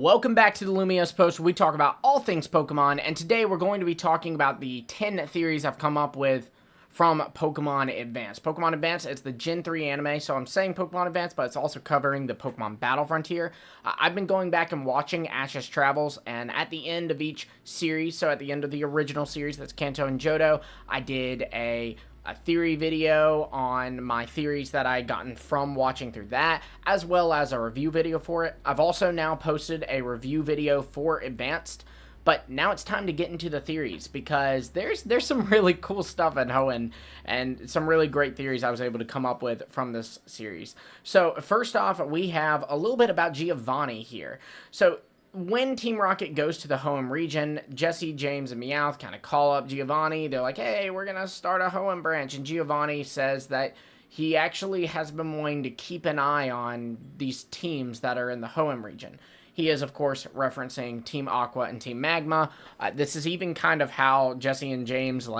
Welcome back to the Lumiose Post, where we talk about all things Pokemon, and today we're going to be talking about the 10 theories I've come up with from Pokemon Advance. Pokemon Advance, it's the Gen 3 anime, so I'm saying Pokemon Advance, but it's also covering the Pokemon Battle Frontier. I've been going back and watching Ash's Travels, and at the end of each series, so at the end of the original series, that's Kanto and Johto, I did a theory video on my theories that I had gotten from watching through that, as well as a review video for it. I've also now posted a review video for Advanced, but now it's time to get into the theories, because there's some really cool stuff in Hoenn, and some really great theories I was able to come up with from this series. So first off, we have a little bit about Giovanni here. So when Team Rocket goes to the Hoenn region, Jesse, James, and Meowth kind of call up Giovanni. They're like, hey, we're going to start a Hoenn branch. And Giovanni says that he actually has been wanting to keep an eye on these teams that are in the Hoenn region. He is, of course, referencing Team Aqua and Team Magma. This is even kind of how Jesse and James,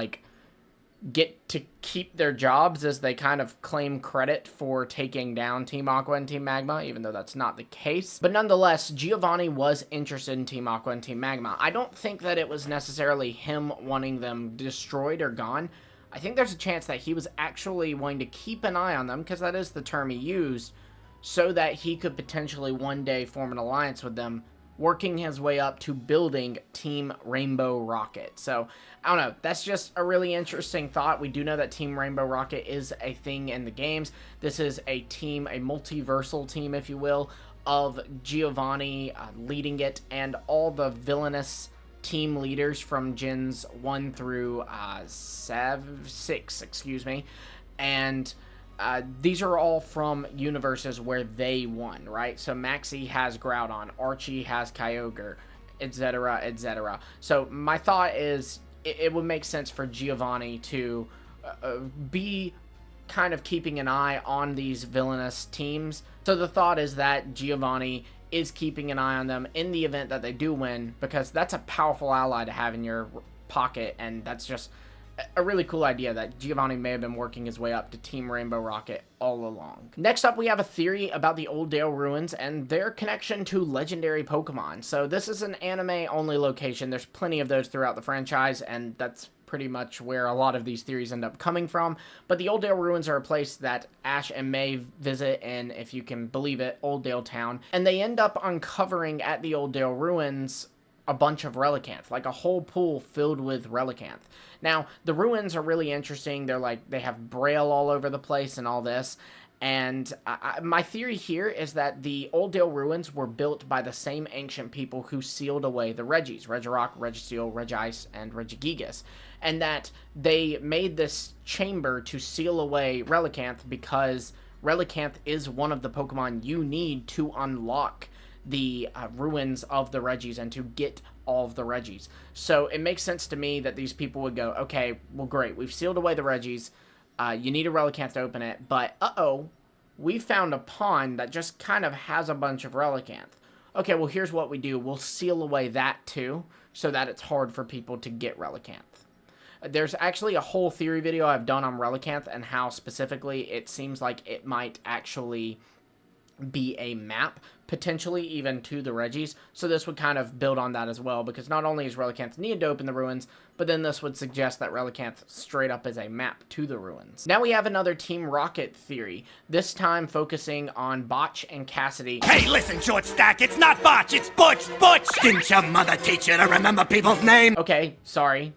get to keep their jobs, as they kind of claim credit for taking down Team Aqua and Team Magma, even though that's not the case. But nonetheless, Giovanni was interested in Team Aqua and Team Magma. I don't think that it was necessarily him wanting them destroyed or gone. I think there's a chance that he was actually wanting to keep an eye on them, because that is the term he used, so that he could potentially one day form an alliance with them, working his way up to building Team Rainbow Rocket. So, I don't know, that's just a really interesting thought. We do know that Team Rainbow Rocket is a thing in the games. This is a team, a multiversal team, if you will, of Giovanni leading it, and all the villainous team leaders from Gens 1 through 6, and these are all from universes where they won, right? So Maxie has Groudon, Archie has Kyogre, etc., etc. So my thought is it would make sense for Giovanni to be kind of keeping an eye on these villainous teams. So the thought is that Giovanni is keeping an eye on them in the event that they do win, because that's a powerful ally to have in your pocket, and that's just a really cool idea that Giovanni may have been working his way up to Team Rainbow Rocket all along. Next up, we have a theory about the Oldale ruins and their connection to legendary Pokemon. So this is an anime-only location. There's plenty of those throughout the franchise, and that's pretty much where a lot of these theories end up coming from. But the Oldale ruins are a place that Ash and May visit in, if you can believe it, Oldale Town. And they end up uncovering at the Oldale ruins a bunch of Relicanth, like a whole pool filled with Relicanth. Now, the ruins are really interesting. They have Braille all over the place and all this. And my theory here is that the Oldale ruins were built by the same ancient people who sealed away the Regis, Regirock, Registeel, Regice, and Regigigas. And that they made this chamber to seal away Relicanth, because Relicanth is one of the Pokemon you need to unlock the ruins of the Regis and to get all of the Regis. So it makes sense to me that these people would go, okay, well great, we've sealed away the Regis, you need a Relicanth to open it, but we found a pond that just kind of has a bunch of Relicanth. Okay, well here's what we do, we'll seal away that too, so that it's hard for people to get Relicanth. There's actually a whole theory video I've done on Relicanth and how specifically it seems like it might actually be a map, potentially even to the Regis. So this would kind of build on that as well, because not only is Relicanth needed to open the ruins, but then this would suggest that Relicanth straight up is a map to the ruins. Now we have another Team Rocket theory, this time focusing on Butch and Cassidy. Hey, listen, short stack, it's not Butch, it's Butch! Didn't your mother teach you to remember people's names? Okay, sorry.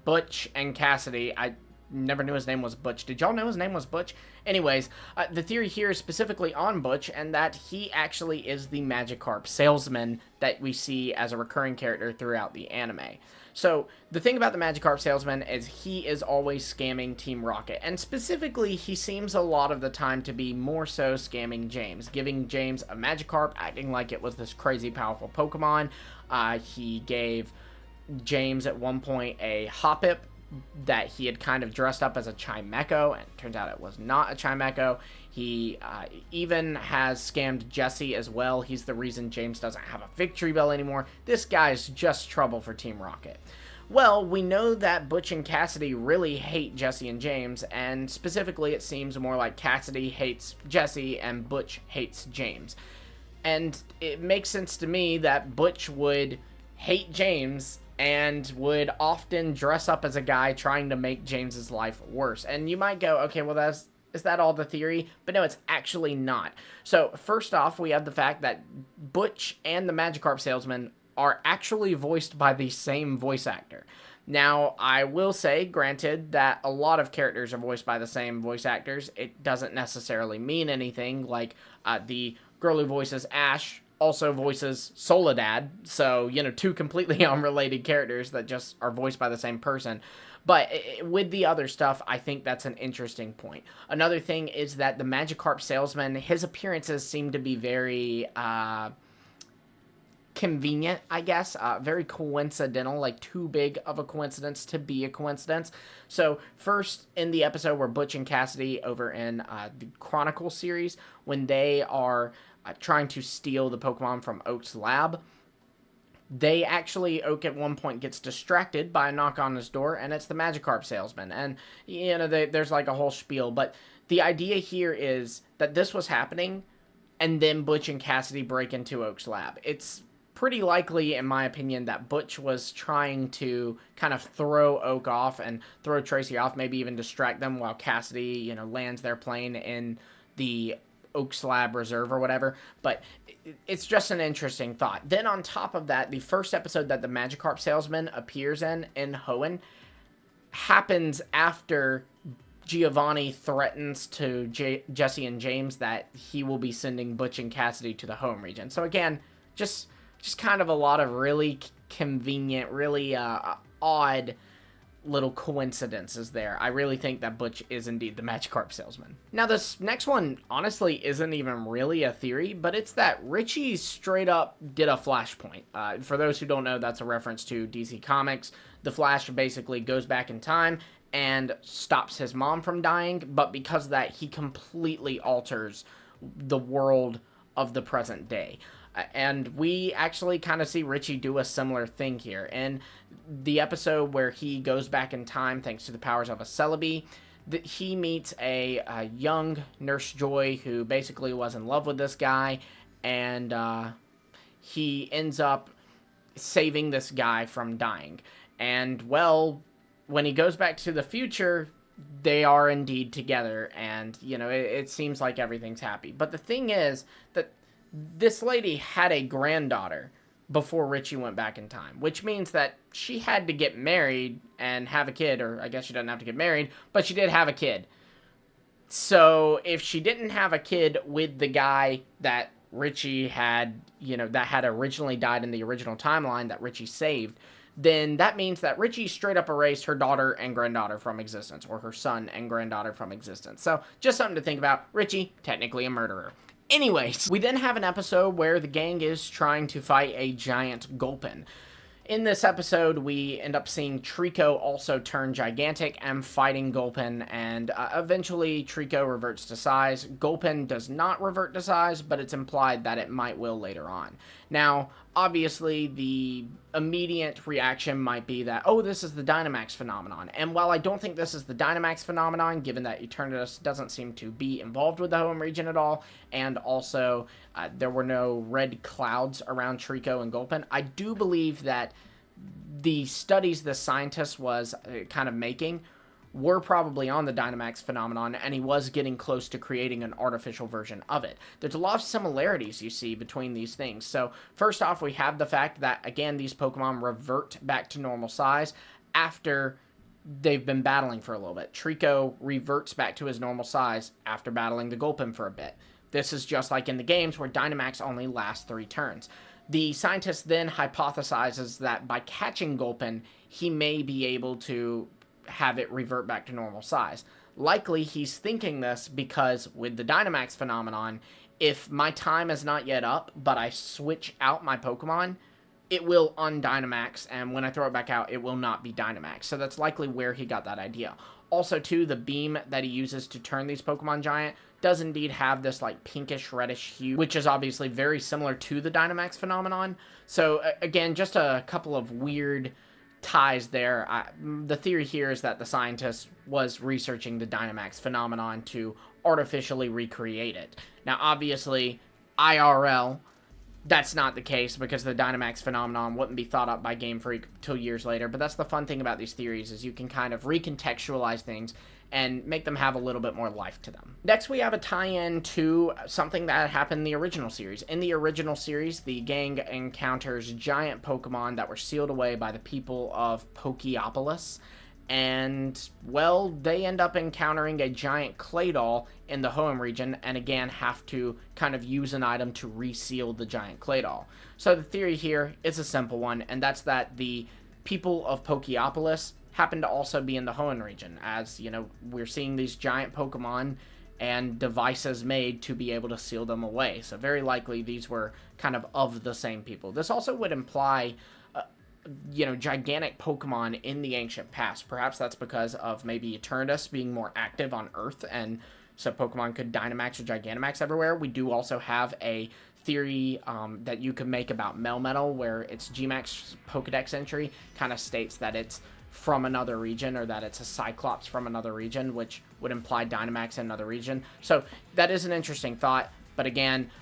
Butch and Cassidy. I never knew his name was Butch. Did y'all know his name was Butch? Anyways, the theory here is specifically on Butch, and that he actually is the Magikarp salesman that we see as a recurring character throughout the anime. So, the thing about the Magikarp salesman is he is always scamming Team Rocket, and specifically, he seems a lot of the time to be more so scamming James, giving James a Magikarp, acting like it was this crazy powerful Pokemon. He gave James at one point a Hoppip that he had kind of dressed up as a Chimecho, and it turns out it was not a Chimecho. He even has scammed Jesse as well. He's the reason James doesn't have a Victory Bell anymore. This guy's just trouble for Team Rocket. Well, we know that Butch and Cassidy really hate Jesse and James, and specifically it seems more like Cassidy hates Jesse and Butch hates James. And it makes sense to me that Butch would hate James and would often dress up as a guy trying to make James's life worse. And you might go, okay, well, is that all the theory? But no, it's actually not. So first off, we have the fact that Butch and the Magikarp salesman are actually voiced by the same voice actor. Now, I will say, granted, that a lot of characters are voiced by the same voice actors. It doesn't necessarily mean anything. Like, the girl who voices Ash also voices Soledad. So, you know, two completely unrelated characters that just are voiced by the same person. But with the other stuff, I think that's an interesting point. Another thing is that the Magikarp salesman, his appearances seem to be very convenient, I guess. Very coincidental, like too big of a coincidence to be a coincidence. So first in the episode where Butch and Cassidy over in the Chronicle series, when they are trying to steal the Pokemon from Oak's lab, they actually, Oak at one point gets distracted by a knock on his door, and it's the Magikarp salesman. And, you know, there's like a whole spiel, but the idea here is that this was happening, and then Butch and Cassidy break into Oak's lab. It's pretty likely, in my opinion, that Butch was trying to kind of throw Oak off and throw Tracy off, maybe even distract them while Cassidy, you know, lands their plane in the Oak's Lab Reserve or whatever. But it's just an interesting thought. Then on top of that, the first episode that the Magikarp salesman appears in Hoenn, happens after Giovanni threatens to Jesse and James that he will be sending Butch and Cassidy to the home region. So again, just kind of a lot of really convenient, really odd little coincidences there. I really think that Butch is indeed the Magikarp salesman. Now, this next one honestly isn't even really a theory, but it's that Richie straight up did a Flashpoint. For those who don't know, that's a reference to DC Comics. The Flash basically goes back in time and stops his mom from dying, but because of that, he completely alters the world of the present day. And we actually kind of see Richie do a similar thing here. In the episode where he goes back in time thanks to the powers of a Celebi, he meets a young Nurse Joy who basically was in love with this guy, and he ends up saving this guy from dying. And, well, when he goes back to the future, they are indeed together, and, you know, it seems like everything's happy. But the thing is that this lady had a granddaughter before Richie went back in time, which means that she had to get married and have a kid, or I guess she doesn't have to get married, but she did have a kid. So if she didn't have a kid with the guy that Richie had, you know, that had originally died in the original timeline that Richie saved, then that means that Richie straight up erased her daughter and granddaughter from existence, or her son and granddaughter from existence. So just something to think about. Richie, technically a murderer. Anyways, we then have an episode where the gang is trying to fight a giant Gulpin. In this episode, we end up seeing Trico also turn gigantic and fighting Gulpin, and eventually Trico reverts to size. Gulpin does not revert to size, but it's implied that it might will later on. Now, obviously, the immediate reaction might be that, oh, this is the Dynamax phenomenon. And while I don't think this is the Dynamax phenomenon, given that Eternatus doesn't seem to be involved with the home region at all, and also there were no red clouds around Trico and Gulpin, I do believe that the studies the scientist was kind of making were probably on the Dynamax phenomenon, and he was getting close to creating an artificial version of it. There's a lot of similarities you see between these things. So first off, we have the fact that, again, these Pokemon revert back to normal size after they've been battling for a little bit. Trico reverts back to his normal size after battling the Gulpin for a bit. This is just like in the games where Dynamax only lasts 3 turns. The scientist then hypothesizes that by catching Gulpin, he may be able to have it revert back to normal size. Likely, he's thinking this because with the Dynamax phenomenon, if my time is not yet up, but I switch out my Pokemon, it will un-Dynamax, and when I throw it back out, it will not be Dynamax. So that's likely where he got that idea. Also, too, the beam that he uses to turn these Pokemon giant does indeed have this, like, pinkish reddish hue, which is obviously very similar to the Dynamax phenomenon. So, again, just a couple of weird ties there. The theory here is that the scientist was researching the Dynamax phenomenon to artificially recreate it. Now, obviously, IRL, that's not the case because the Dynamax phenomenon wouldn't be thought up by GameFreak till years later. But that's the fun thing about these theories, is you can kind of recontextualize things and make them have a little bit more life to them. Next, we have a tie-in to something that happened in the original series. In the original series, the gang encounters giant Pokemon that were sealed away by the people of Pokeopolis. And, well, they end up encountering a giant Claydol in the Hoenn region, and again have to kind of use an item to reseal the giant Claydol. So the theory here is a simple one, and that's that the people of Pokeopolis happen to also be in the Hoenn region, as, you know, we're seeing these giant Pokemon and devices made to be able to seal them away. So very likely these were kind of the same people. This also would imply you know, gigantic Pokemon in the ancient past. Perhaps that's because of maybe Eternatus being more active on Earth, and so Pokemon could Dynamax or Gigantamax everywhere. We do also have a theory that you could make about Melmetal, where its Gmax Pokedex entry kind of states that it's from another region, or that it's a Cyclops from another region, which would imply Dynamax in another region. So that is an interesting thought. But again,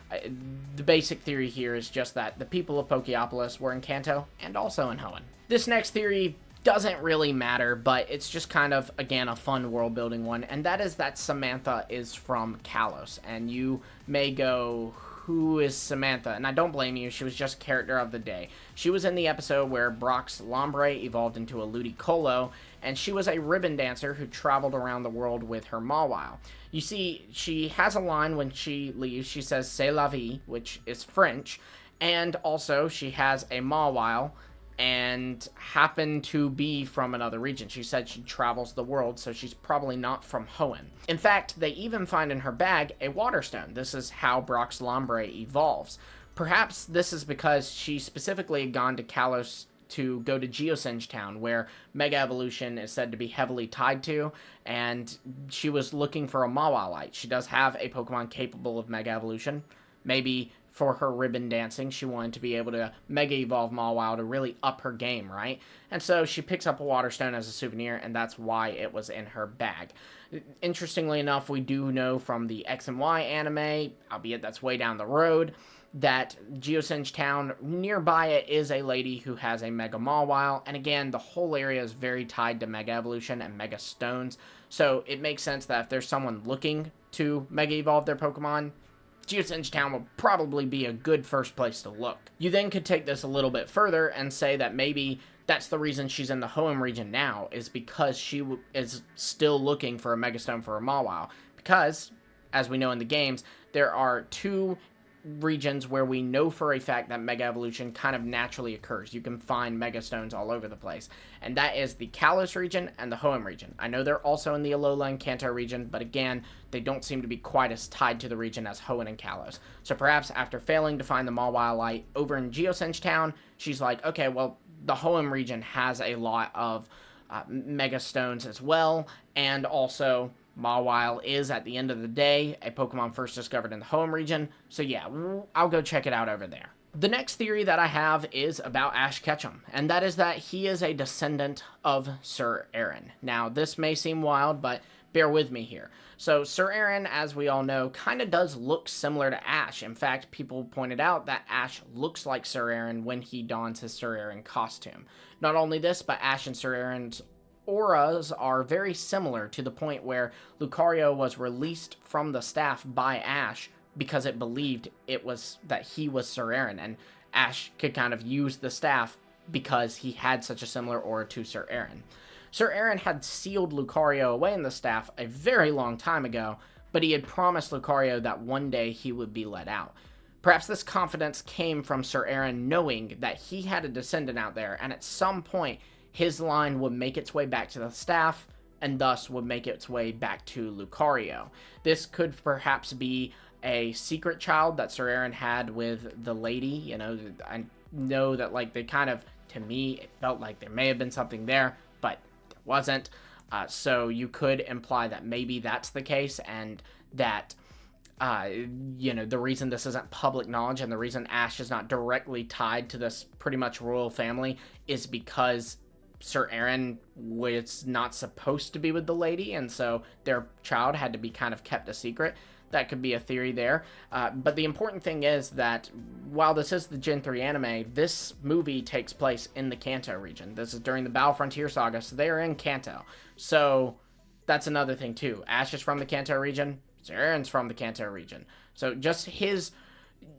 the basic theory here is just that the people of Pokeopolis were in Kanto and also in Hoenn. This next theory doesn't really matter, but it's just kind of, again, a fun world-building one, and that is that Samantha is from Kalos. And you may go, who is Samantha? And I don't blame you, she was just character of the day. She was in the episode where Brock's Lombre evolved into a Ludicolo, and she was a ribbon dancer who traveled around the world with her Mawile. You see, she has a line when she leaves. She says, "C'est la vie," which is French, and also she has a Mawile and happened to be from another region. She said she travels the world, so she's probably not from Hoenn. In fact, they even find in her bag a water stone. This is how Brock's Lombre evolves. Perhaps this is because she specifically had gone to Kalos to go to Geosenge Town, where Mega Evolution is said to be heavily tied to, and she was looking for a Mawilite. She does have a Pokemon capable of Mega Evolution. Maybe for her ribbon dancing, she wanted to be able to Mega Evolve Mawile to really up her game, right? And so she picks up a Water Stone as a souvenir, and that's why it was in her bag. Interestingly enough, we do know from the X and Y anime, albeit that's way down the road, that Geosenge Town, nearby it, is a lady who has a Mega Mawile, and again, the whole area is very tied to Mega Evolution and Mega Stones, so it makes sense that if there's someone looking to Mega Evolve their Pokemon, Geosenge Town will probably be a good first place to look. You then could take this a little bit further and say that maybe that's the reason she's in the Hoenn region now, is because she is still looking for a Mega Stone for a Mawile, because, as we know in the games, there are two regions where we know for a fact that Mega Evolution kind of naturally occurs. You can find Mega Stones all over the place, and that is the Kalos region and the Hoenn region. I know they're also in the Alola and Kanto region, but again, they don't seem to be quite as tied to the region as Hoenn and Kalos. So perhaps after failing to find the Mawile over in Geosenge Town, she's like, okay, well, the Hoenn region has a lot of Mega Stones as well, and also Mawile is, at the end of the day, a Pokemon first discovered in the Hoenn region, so yeah, I'll go check it out over there. The next theory that I have is about Ash Ketchum, and that is that he is a descendant of Sir Aaron. Now, this may seem wild, but bear with me here. So, Sir Aaron, as we all know, kind of does look similar to Ash. In fact, people pointed out that Ash looks like Sir Aaron when he dons his Sir Aaron costume. Not only this, but Ash and Sir Aaron's auras are very similar, to the point where Lucario was released from the staff by Ash because it believed that he was Sir Aaron, and Ash could kind of use the staff because he had such a similar aura to Sir Aaron. Sir Aaron had sealed Lucario away in the staff a very long time ago, but he had promised Lucario that one day he would be let out. Perhaps this confidence came from Sir Aaron knowing that he had a descendant out there, and at some point his line would make its way back to the staff, and thus would make its way back to Lucario. This could perhaps be a secret child that Sir Aaron had with the lady. You know, I know that, like, they kind of, to me, it felt like there may have been something there, but there wasn't. So you could imply that maybe that's the case, and that, you know, the reason this isn't public knowledge and the reason Ash is not directly tied to this pretty much royal family is because Sir Aaron was not supposed to be with the lady, and so their child had to be kind of kept a secret. that could be a theory there. But the important thing is that while this is the Gen 3 anime, this movie takes place in the Kanto region. This is during the Battle Frontier Saga, so they're in Kanto. So that's another thing too. Ash is from the Kanto region. Sir Aaron's from the Kanto region. So just his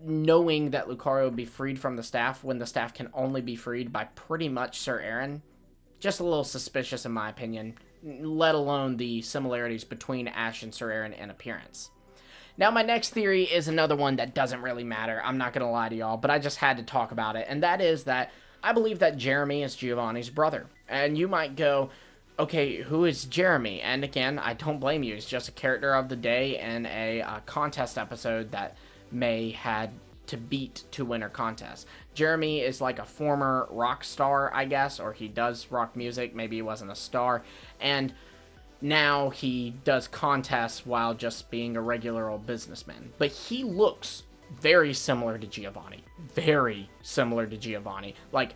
knowing that Lucario would be freed from the staff when the staff can only be freed by pretty much Sir Aaron, just a little suspicious in my opinion, let alone the similarities between Ash and Sir Aaron in appearance. Now my next theory is another one that doesn't really matter, I'm not going to lie to y'all, but I just had to talk about it, and that is that I believe that Jeremy is Giovanni's brother. And you might go, okay, who is Jeremy? And again, I don't blame you, he's just a character of the day in a contest episode that May had to beat to win her contest. Jeremy is like a former rock star, I guess, or he does rock music, maybe he wasn't a star, and now he does contests while just being a regular old businessman. But he looks very similar to Giovanni. Very similar to Giovanni. Like,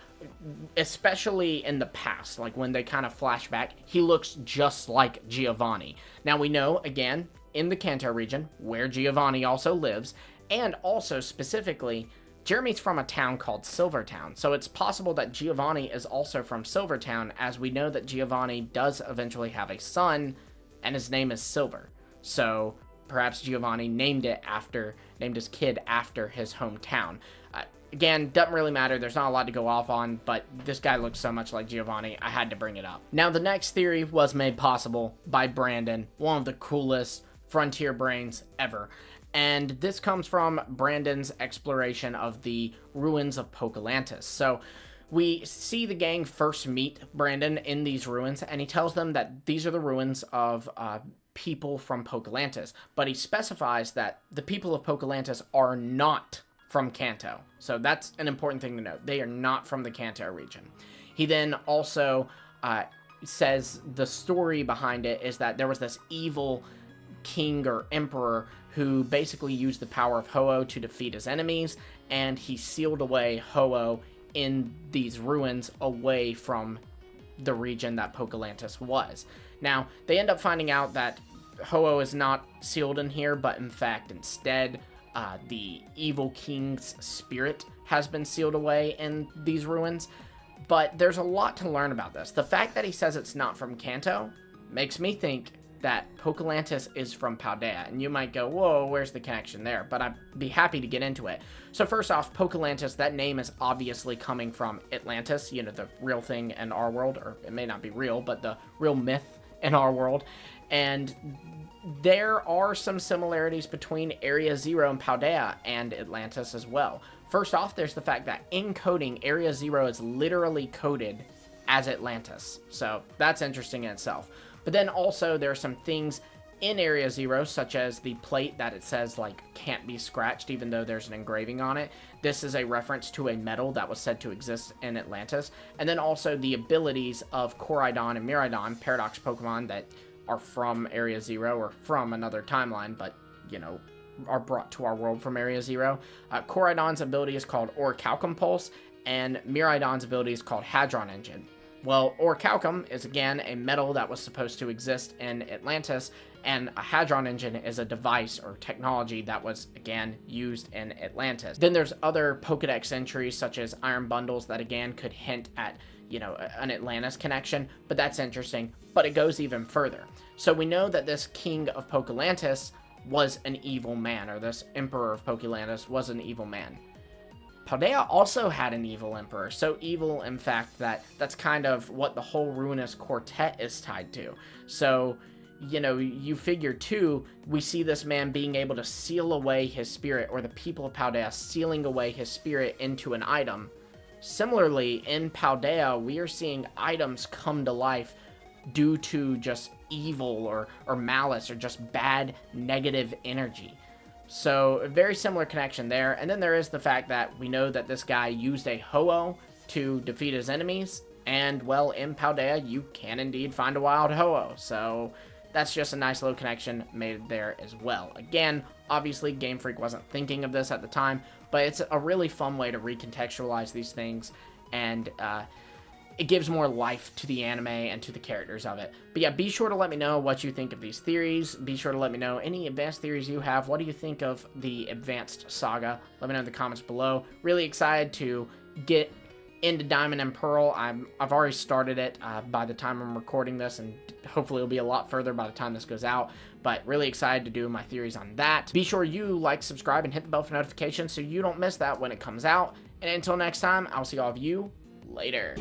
especially in the past, like when they kind of flash back, he looks just like Giovanni. Now we know, again, in the Kanto region, where Giovanni also lives, and also, specifically, Jeremy's from a town called Silvertown, so it's possible that Giovanni is also from Silvertown, as we know that Giovanni does eventually have a son, and his name is Silver. So, perhaps Giovanni named his kid after his hometown. Again, doesn't really matter, there's not a lot to go off on, but this guy looks so much like Giovanni, I had to bring it up. Now, the next theory was made possible by Brandon, one of the coolest frontier brains ever. And this comes from Brandon's exploration of the ruins of Pokelantis. So we see the gang first meet Brandon in these ruins, and he tells them that these are the ruins of people from Pokelantis. But he specifies that the people of Pokelantis are not from Kanto. So that's an important thing to note. They are not from the Kanto region. He then also says the story behind it is that there was this evil king or emperor who basically used the power of Ho-Oh to defeat his enemies, and he sealed away Ho-Oh in these ruins away from the region that Pokelantis was. Now, they end up finding out that Ho-Oh is not sealed in here, but in fact, instead, the evil king's spirit has been sealed away in these ruins. But there's a lot to learn about this. The fact that he says it's not from Kanto makes me think that Pokelantis is from Paldea, and you might go, whoa, where's the connection there? But I'd be happy to get into it. So first off, Pokelantis, that name is obviously coming from Atlantis, you know, the real thing in our world, or it may not be real, but the real myth in our world. And there are some similarities between Area Zero and Paldea and Atlantis as well. First off, there's the fact that in coding, Area Zero is literally coded as Atlantis. So that's interesting in itself. But then also there are some things in Area Zero, such as the plate that it says, like, can't be scratched, even though there's an engraving on it. This is a reference to a metal that was said to exist in Atlantis. And then also the abilities of Koraidon and Miraidon, Paradox Pokemon that are from Area Zero, or from another timeline, but, you know, are brought to our world from Area Zero. Koraidon's ability is called Orichalcum Pulse, and Miraidon's ability is called Hadron Engine. Well, Orichalcum is, again, a metal that was supposed to exist in Atlantis, and a Hadron Engine is a device or technology that was, again, used in Atlantis. Then there's other Pokedex entries, such as Iron Bundles, that, again, could hint at, you know, an Atlantis connection, but that's interesting. But it goes even further. So we know that this king of Pokelantis was an evil man, or this emperor of Pokelantis was an evil man. Paldea also had an evil emperor, so evil, in fact, that that's kind of what the whole Ruinous Quartet is tied to. So, you know, you figure, too, we see this man being able to seal away his spirit, or the people of Paldea sealing away his spirit into an item. Similarly, in Paldea, we are seeing items come to life due to just evil or malice, or just bad, negative energy. So, a very similar connection there. And then there is the fact that we know that this guy used a Ho-Oh to defeat his enemies. And, well, in Paldea, you can indeed find a wild Ho-Oh. So, that's just a nice little connection made there as well. Again, obviously, GameFreak wasn't thinking of this at the time, but it's a really fun way to recontextualize these things. And it gives more life to the anime and to the characters of it. But yeah, be sure to let me know what you think of these theories. Be sure to let me know any advanced theories you have. What do you think of the advanced saga? Let me know in the comments below. Really excited to get into Diamond and Pearl. I've already started it by the time I'm recording this, and hopefully it'll be a lot further by the time this goes out. But really excited to do my theories on that. Be sure you like, subscribe, and hit the bell for notifications so you don't miss that when it comes out. And until next time, I'll see all of you later.